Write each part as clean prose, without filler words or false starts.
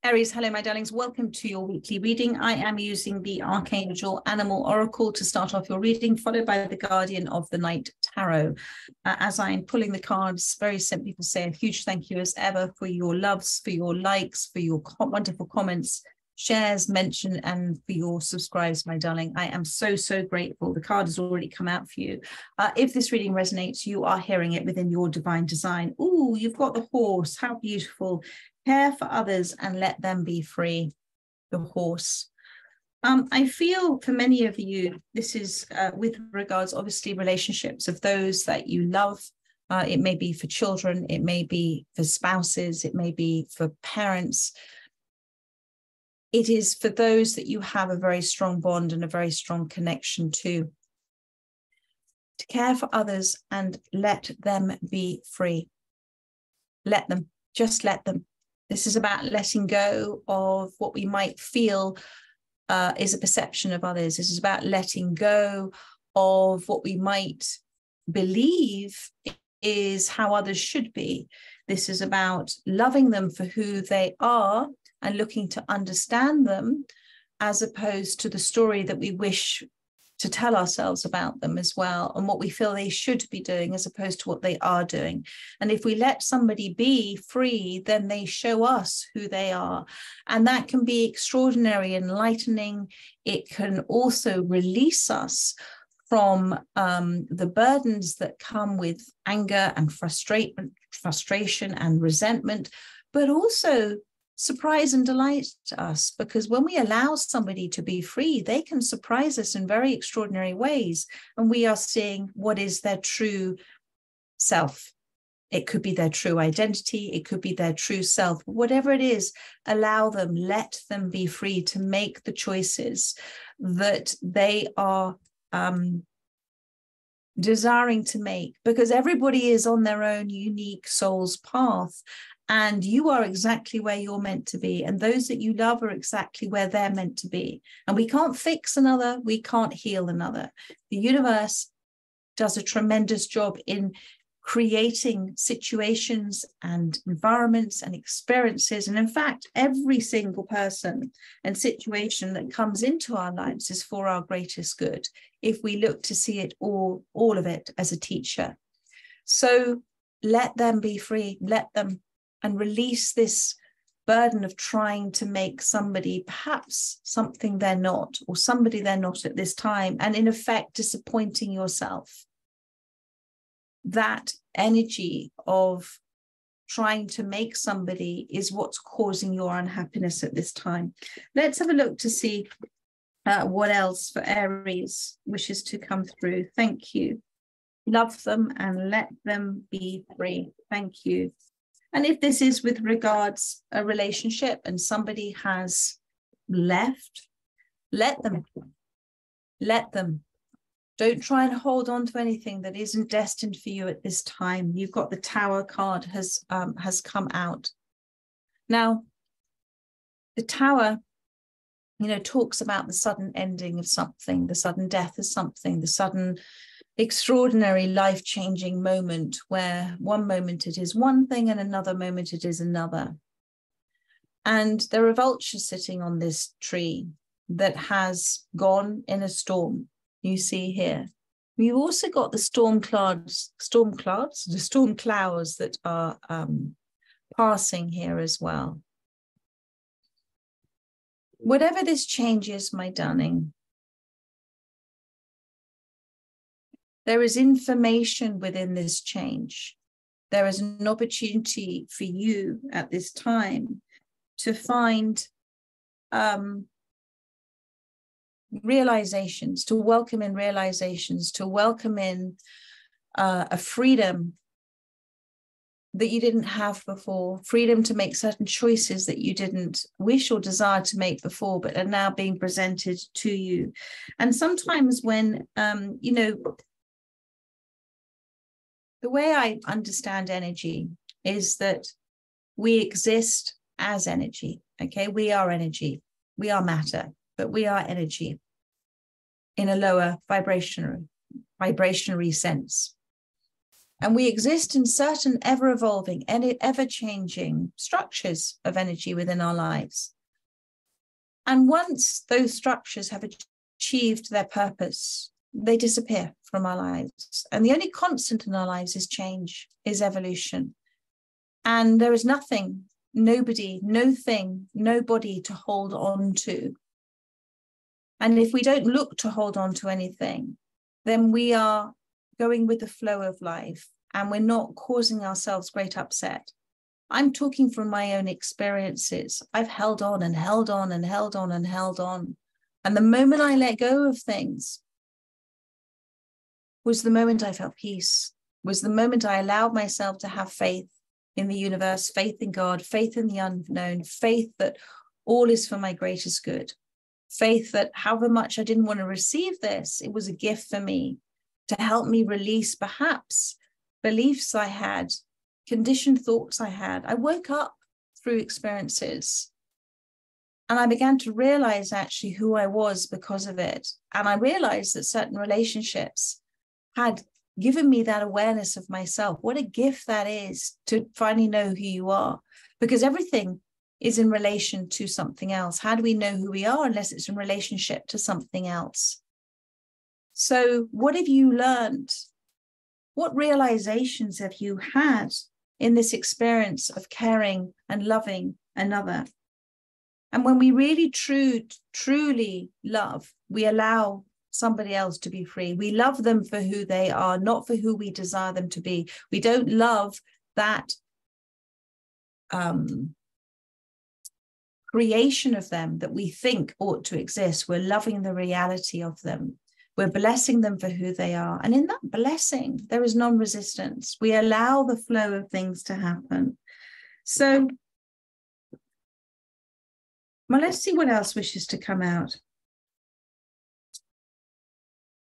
Aries, hello, my darlings. Welcome to your weekly reading. I am using the Archangel Animal Oracle to start off your reading, followed by the Guardian of the Night Tarot. As I'm pulling the cards, very simply to say a huge thank you as ever for your loves, for your likes, for your wonderful comments, shares, mention, and for your subscribes, my darling. I am so, so grateful. The card has already come out for you. If this reading resonates, you are hearing it within your divine design. Ooh, you've got the horse. How beautiful. Care for others and let them be free. The horse. I feel for many of you, this is with regards, obviously, relationships of those that you love. It may be for children. It may be for spouses. It may be for parents. It is for those that you have a very strong bond and a very strong connection to care for others and let them be free. Let them, just let them. This is about letting go of what we might feel is a perception of others. This is about letting go of what we might believe is how others should be. This is about loving them for who they are and looking to understand them, as opposed to the story that we wish to tell ourselves about them as well, and what we feel they should be doing as opposed to what they are doing. And if we let somebody be free, then they show us who they are. And that can be extraordinary, enlightening. It can also release us from the burdens that come with anger and frustration and resentment, but also surprise and delight us, because when we allow somebody to be free, they can surprise us in very extraordinary ways, and we are seeing what is their true self. It could be their true identity, it could be their true self. Whatever it is, allow them, let them be free to make the choices that they are desiring to make, because everybody is on their own unique soul's path. And you are exactly where you're meant to be. And those that you love are exactly where they're meant to be. And we can't fix another. We can't heal another. The universe does a tremendous job in creating situations and environments and experiences. And in fact, every single person and situation that comes into our lives is for our greatest good, if we look to see it all of it as a teacher. So let them be free. Let them. And release this burden of trying to make somebody perhaps something they're not, or somebody they're not at this time, and in effect disappointing yourself. That energy of trying to make somebody is what's causing your unhappiness at this time. Let's have a look to see what else for Aries wishes to come through. Thank you. Love them and let them be free. Thank you. And if this is with regards a relationship and somebody has left, let them. Let them. Don't try and hold on to anything that isn't destined for you at this time. You've got the Tower card has come out. Now, the Tower, talks about the sudden ending of something, the sudden death of something, the sudden extraordinary life-changing moment, where one moment it is one thing and another moment it is another. And there are vultures sitting on this tree that has gone in a storm. You see here. You've also got the storm clouds that are passing here as well. Whatever this change is, my darling, there is information within this change. There is an opportunity for you at this time to find realizations, to welcome in realizations, to welcome in a freedom that you didn't have before, freedom to make certain choices that you didn't wish or desire to make before, but are now being presented to you. And sometimes when, the way I understand energy is that we exist as energy, okay? We are energy, we are matter, but we are energy in a lower vibrationary sense. And we exist in certain ever-evolving, ever-changing structures of energy within our lives. And once those structures have achieved their purpose, they disappear from our lives. And the only constant in our lives is change, is evolution. And there is nothing, nobody, no thing, nobody to hold on to. And if we don't look to hold on to anything, then we are going with the flow of life, and we're not causing ourselves great upset. I'm talking from my own experiences. I've held on and held on and held on and held on. And the moment I let go of things was the moment I felt peace, was the moment I allowed myself to have faith in the universe, faith in God, faith in the unknown, faith that all is for my greatest good, faith that however much I didn't want to receive this, it was a gift for me to help me release perhaps beliefs I had, conditioned thoughts I had. I woke up through experiences and I began to realize actually who I was because of it. And I realized that certain relationships had given me that awareness of myself. What a gift that is to finally know who you are, because everything is in relation to something else. How do we know who we are unless it's in relationship to something else? So what have you learned? What realizations have you had in this experience of caring and loving another? And when we really truly love, we allow somebody else to be free. We love them for who they are, not for who we desire them to be. We don't love that creation of them that we think ought to exist. We're loving the reality of them. We're blessing them for who they are. And in that blessing, there is non-resistance. We allow the flow of things to happen. So, well, let's see what else wishes to come out.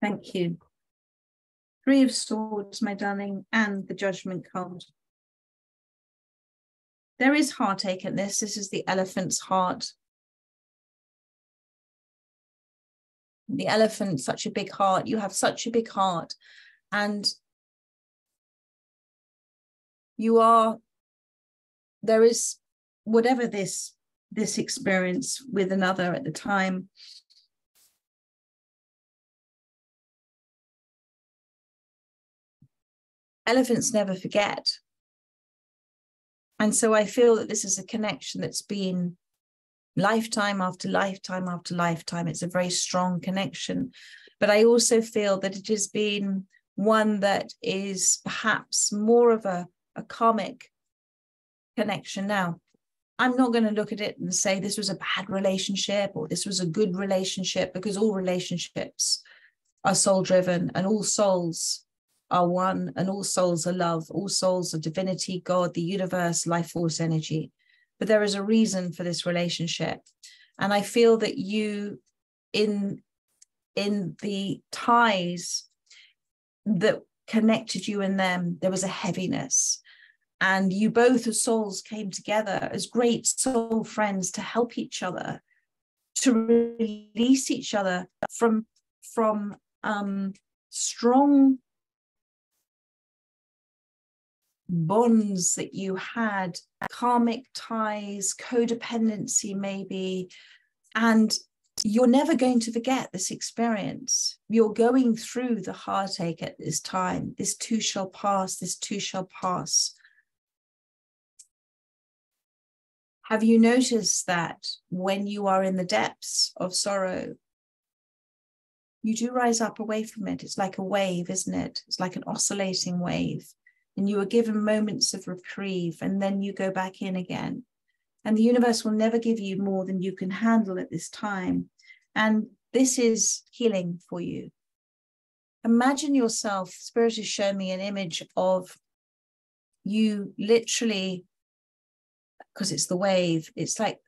Thank you. Three of Swords, my darling, and the Judgment card. There is heartache in this. This is the elephant's heart. The elephant, such a big heart. You have such a big heart. And you are, there is, whatever this experience with another at the time, elephants never forget. And so I feel that this is a connection that's been lifetime after lifetime after lifetime. It's a very strong connection. But I also feel that it has been one that is perhaps more of a karmic connection. Now, I'm not going to look at it and say this was a bad relationship or this was a good relationship, because all relationships are soul-driven and all souls are one and all souls are love. All souls are divinity, God, the universe, life force, energy. But there is a reason for this relationship. And I feel that you, in the ties that connected you and them, there was a heaviness. And you both as souls came together as great soul friends to help each other, to release each other from strong bonds that you had, karmic ties, codependency maybe, and you're never going to forget this experience. You're going through the heartache at this time. This too shall pass, this too shall pass. Have you noticed that when you are in the depths of sorrow, you do rise up away from it? It's like a wave, isn't it? It's like an oscillating wave. And you are given moments of reprieve, and then you go back in again. And the universe will never give you more than you can handle at this time. And this is healing for you. Imagine yourself, Spirit has shown me an image of you literally, because it's the wave, it's like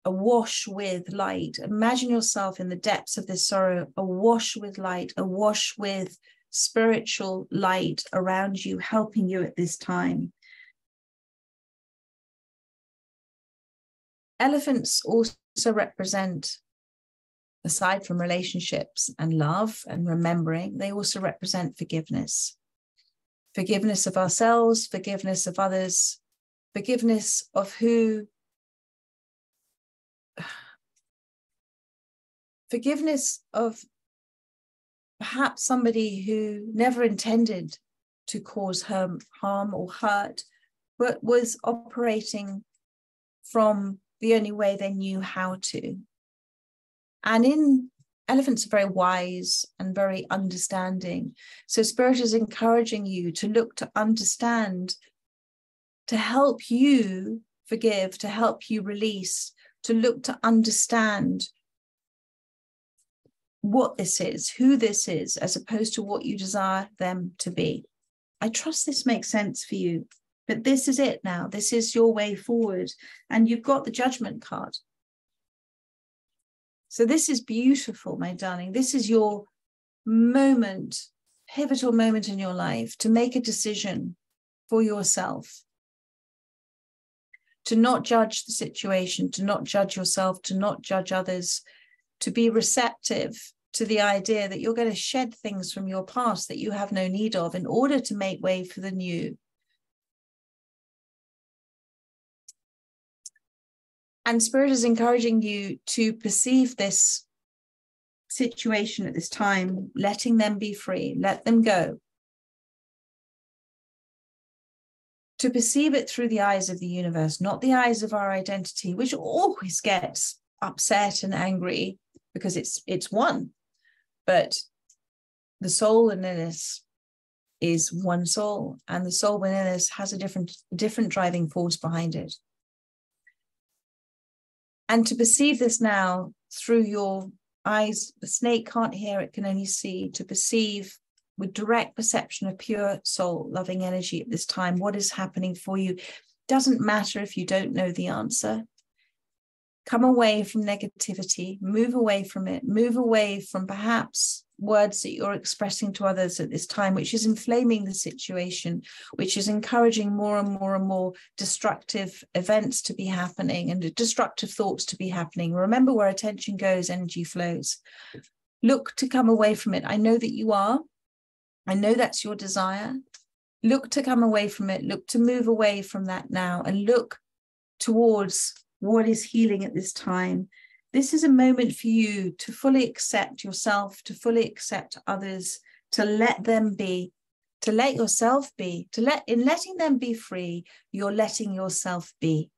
awash with light. Imagine yourself in the depths of this sorrow, awash with light, awash with spiritual light around you, helping you at this time. Elephants also represent, aside from relationships and love and remembering, they also represent forgiveness. Forgiveness of ourselves, forgiveness of others, forgiveness of forgiveness of perhaps somebody who never intended to cause harm or hurt, but was operating from the only way they knew how to. And elephants are very wise and very understanding. So Spirit is encouraging you to look to understand, to help you forgive, to help you release, to look to understand what this is, who this is, as opposed to what you desire them to be. I trust this makes sense for you, but this is it now. This is your way forward. And you've got the Judgment card. So this is beautiful, my darling. This is your moment, pivotal moment in your life to make a decision for yourself, to not judge the situation, to not judge yourself, to not judge others, to be receptive to the idea that you're going to shed things from your past that you have no need of in order to make way for the new. And Spirit is encouraging you to perceive this situation at this time, letting them be free, let them go. To perceive it through the eyes of the universe, not the eyes of our identity, which always gets upset and angry because it's one. But the soul within us is one soul, and the soul within us has a different driving force behind it. And to perceive this now through your eyes, the snake can't hear, it can only see. To perceive with direct perception of pure soul, loving energy at this time, what is happening for you. Doesn't matter if you don't know the answer. Come away from negativity, move away from it, move away from perhaps words that you're expressing to others at this time, which is inflaming the situation, which is encouraging more and more and more destructive events to be happening and destructive thoughts to be happening. Remember, where attention goes, energy flows. Look to come away from it. I know that you are. I know that's your desire. Look to come away from it. Look to move away from that now and look towards what is healing at this time. This is a moment for you to fully accept yourself, to fully accept others, to let them be, to let yourself be, in letting them be free, you're letting yourself be.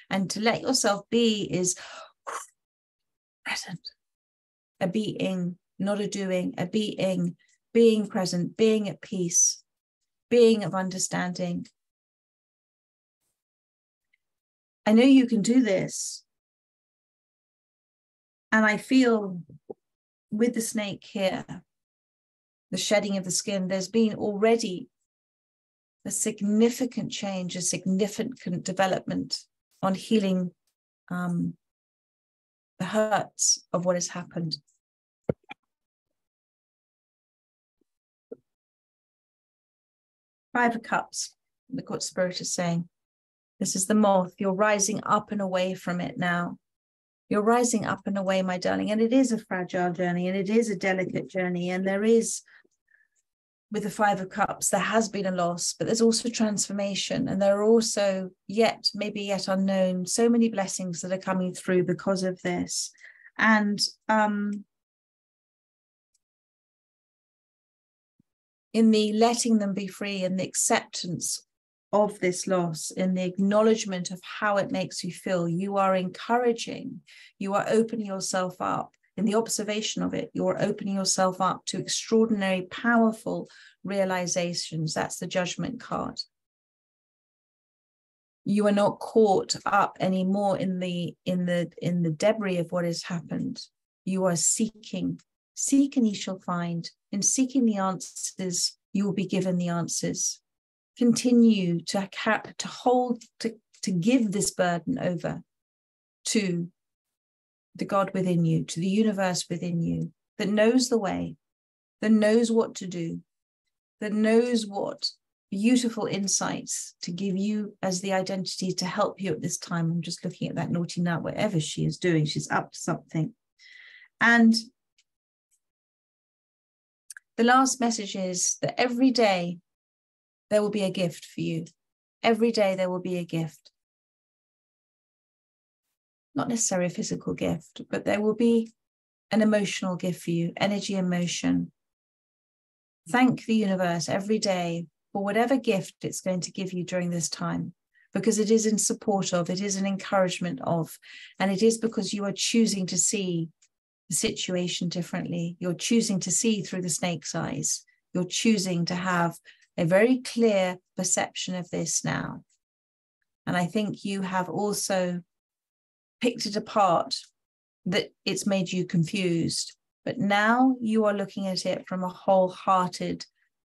And to let yourself be is present, a being, not a doing, a being present, being at peace, being of understanding. I know you can do this. And I feel with the snake here, the shedding of the skin, there's been already a significant change, a significant development on healing the hurts of what has happened. Five of Cups, look what Spirit is saying. This is the moth. You're rising up and away from it now. You're rising up and away, my darling. And it is a fragile journey and it is a delicate journey. And there is, with the Five of Cups, there has been a loss, but there's also transformation. And there are also maybe yet unknown, so many blessings that are coming through because of this. And in the letting them be free and the acceptance of this loss, in the acknowledgement of how it makes you feel, you are encouraging, you are opening yourself up. In the observation of it, you're opening yourself up to extraordinary, powerful realizations. That's the Judgment card. You are not caught up anymore in the debris of what has happened. You are seeking. Seek and ye shall find. In seeking the answers, you will be given the answers. Continue to give this burden over to the God within you, to the universe within you, that knows the way, that knows what to do, that knows what beautiful insights to give you as the identity to help you at this time. I'm just looking at that naughty nut, whatever she is doing, she's up to something. And the last message is that every day there will be a gift for you. Every day there will be a gift. Not necessarily a physical gift, but there will be an emotional gift for you, energy, emotion. Thank the universe every day for whatever gift it's going to give you during this time, because it is in support of, it is an encouragement of, and it is because you are choosing to see the situation differently. You're choosing to see through the snake's eyes. You're choosing to have a very clear perception of this now. And I think you have also picked it apart, that it's made you confused. But now you are looking at it from a wholehearted,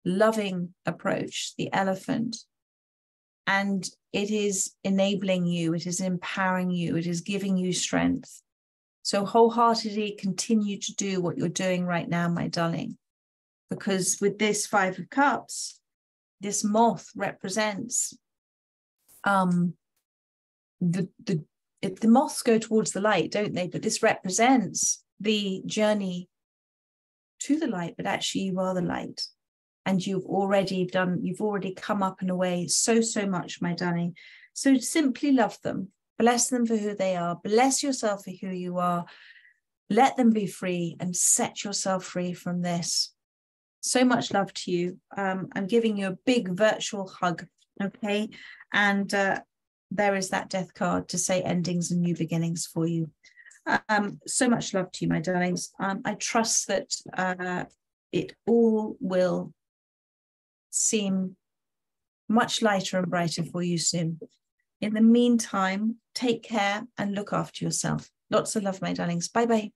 loving approach, the elephant. And it is enabling you, it is empowering you, it is giving you strength. So wholeheartedly continue to do what you're doing right now, my darling. Because with this Five of Cups, this moth represents the moths go towards the light, don't they? But this represents the journey to the light, but actually you are the light. And you've already come up and away so much, my darling. So simply love them, bless them for who they are, bless yourself for who you are, let them be free and set yourself free from this. So much love to you. I'm giving you a big virtual hug, okay? And there is that death card to say endings and new beginnings for you. So much love to you, my darlings. I trust that it all will seem much lighter and brighter for you soon. In the meantime, take care and look after yourself. Lots of love, my darlings. Bye-bye.